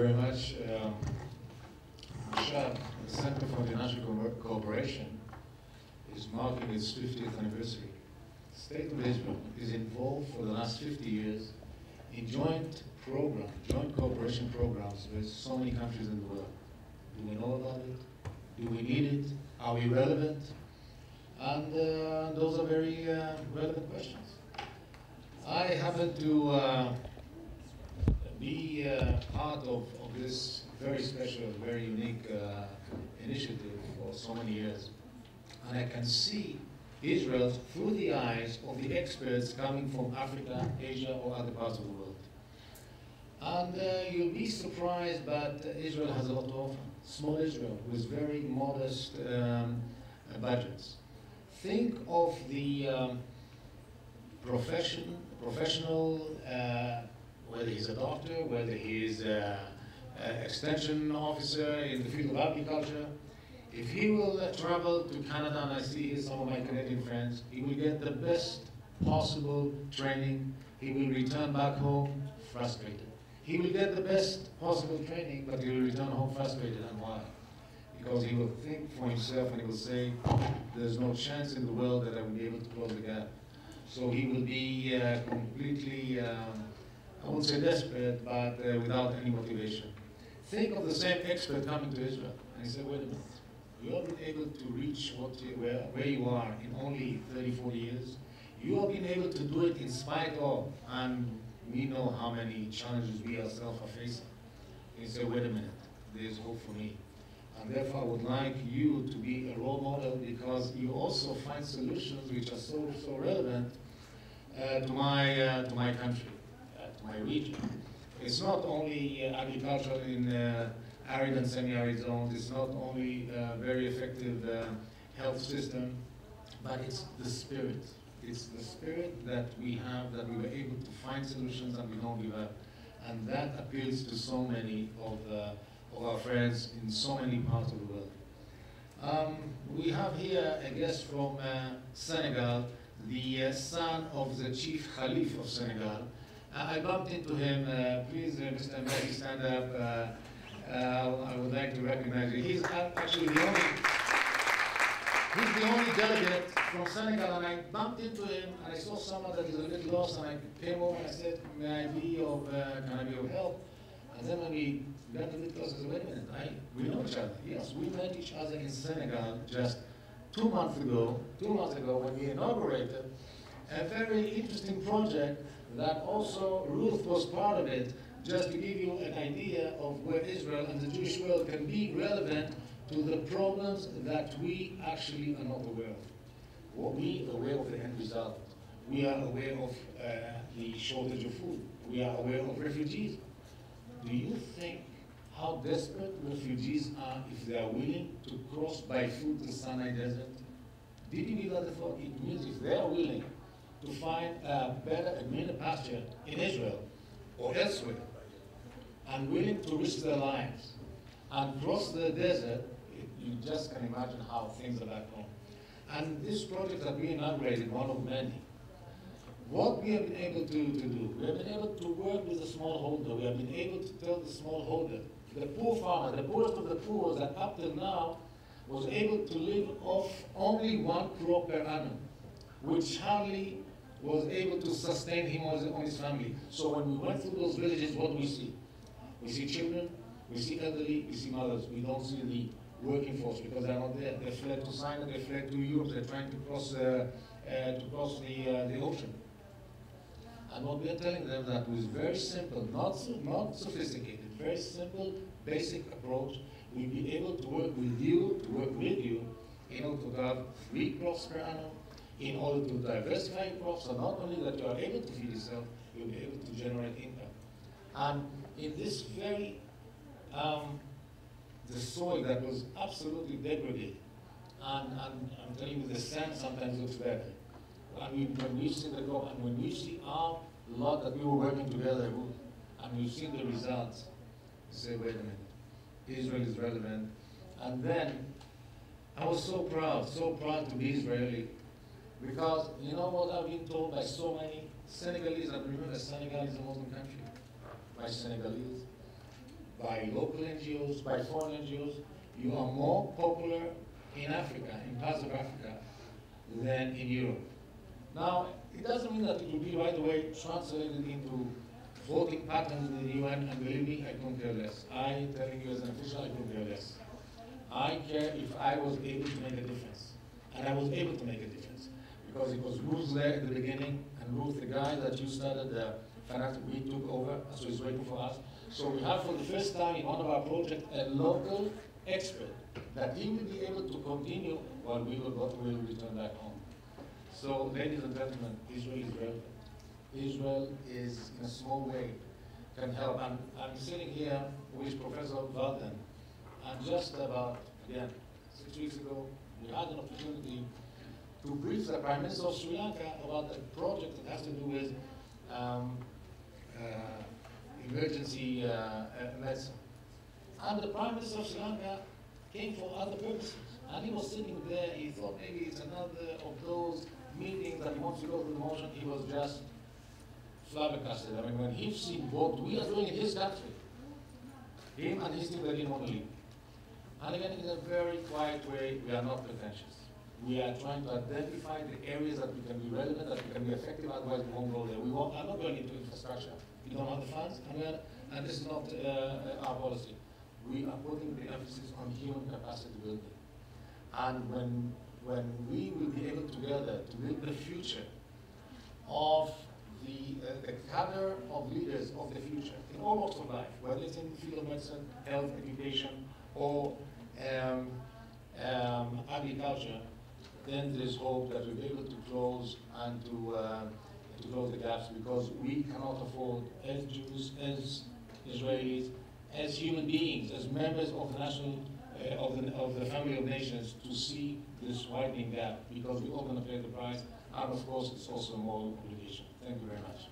very much. The Center for International Cooperation is marking its 50th anniversary. The State of Israel is involved for the last 50 years in joint cooperation programs with so many countries in the world. Do we know about it? Do we need it? Are we relevant? And those are very relevant questions. I happen to be part of this very special, very unique initiative for so many years. And I can see Israel through the eyes of the experts coming from Africa, Asia, or other parts of the world. And you'll be surprised, but Israel has a lot to offer. Small Israel with very modest budgets. Think of the professional, whether he's a doctor, whether he's an extension officer in the field of agriculture. If he will travel to Canada, and I see here some of my Canadian friends, he will get the best possible training. He will return back home frustrated. He will get the best possible training, but he will return home frustrated. And why? Because he will think for himself and he will say, there's no chance in the world that I will be able to close the gap. So he will be completely, I won't say desperate, but without any motivation. Think of the same expert coming to Israel and he said, wait a minute, you have been able to reach where you are in only 30, 40 years. You have been able to do it in spite of, and we know how many challenges we ourselves are facing. You say, wait a minute, there's hope for me. And therefore, I would like you to be a role model because you also find solutions which are so relevant to my country, to my region. It's not only agriculture in arid and semi-arid zones. It's not only a very effective health system, but it's the spirit. It's the spirit that we have, that we were able to find solutions and we don't give up. And that appeals to so many of our friends in so many parts of the world. We have here a guest from Senegal, the son of the chief Khalif of Senegal. I bumped into him. Please, Mr. Mbeki, stand up. I would like to recognize you. He's actually the only delegate from Senegal, and I bumped into him, and I saw someone that is a little lost, and I came over and I said, can I be of help? And then when we got a bit closer, I said, wait a minute, we know each other. Yes, we met each other in Senegal just 2 months ago when we inaugurated a very interesting project that also Ruth was part of it, just to give you an idea of where Israel and the Jewish world can be relevant to the problems that we actually are not aware of. Well, we are aware of the end result. We are aware of the shortage of food. We are aware of refugees. Do you think how desperate refugees are if they are willing to cross by foot the Sinai Desert? Did you give that a thought? It means if they are willing to find a greener pasture in Israel or elsewhere, and willing to risk their lives and cross the desert, you just can imagine how things are back home. And this project that we inaugurated, one of many, what we have been able to do, we have been able to work with the smallholder. We have been able to tell the smallholder, the poor farmer, the poorest of the poor, that up till now was able to live off only 1 crop per annum, which hardly was able to sustain him or his family. So when we went through those villages, what do we see? We see children, we see elderly, we see mothers. We don't see the working force because they're not there. They fled to Sinai, they fled to Europe, they're trying to cross the ocean. And what we are telling them that with very simple, not sophisticated, very simple, basic approach, we'll be able to work with you, in order to have 3 crops per annum, in order to diversify your crops, so not only that you are able to feed yourself, you'll be able to generate income. And in this very, the soil that was absolutely degraded, and I'm telling you, the sand sometimes looks better. And when we see the crop, and when we see our lot that we were working together with, and we've seen the results, we say, wait a minute, Israel is relevant. And then I was so proud to be Israeli, because you know what I've been told by so many Senegalese, and remember Senegal is a Muslim country, by Senegalese, by local NGOs, by foreign NGOs. You are more popular in Africa, in parts of Africa, than in Europe. Now, it doesn't mean that it will be right away translated into voting patterns in the UN, and believe me, I don't care less. I'm telling you as an official, I don't care less. I care if I was able to make a difference. And I was able to make a difference. Because it was Ruth there in the beginning, and Ruth, the guy that you started the financial, we took over, so he's waiting for us. So we have for the first time in one of our projects a local expert that he will be able to continue while we will return back home. So, ladies and gentlemen, Israel is relevant. Israel is, in a small way, can help. I'm sitting here with Professor Walden, and just about, again, 6 weeks ago, we had an opportunity to brief the Prime Minister of Sri Lanka about a project that has to do with emergency medicine. And the Prime Minister of Sri Lanka came for other purposes. And he was sitting there, he thought maybe it's another of those meetings that he wants to go through the motion. He was just flabbergasted. I mean, when he seen what we are doing in his country, him and his team, they didn't want to leave. And again, in a very quiet way, we are not pretentious. We are trying to identify the areas that we can be relevant, that we can be effective, otherwise we won't go there. I'm not going into infrastructure. We don't have the funds, and this is not our policy. We are putting the emphasis on human capacity building. And when we will be able together to build the future of the cadre of leaders of the future in all walks of life, whether it's in the field of medicine, health, education, or agriculture, then there's hope that we'll be able to close and to close the gaps, because we cannot afford, as Jews, as Israelis, as human beings, as members of the national of the family of nations, to see this widening gap, because we're all going to pay the price, and of course it's also a moral obligation. Thank you very much.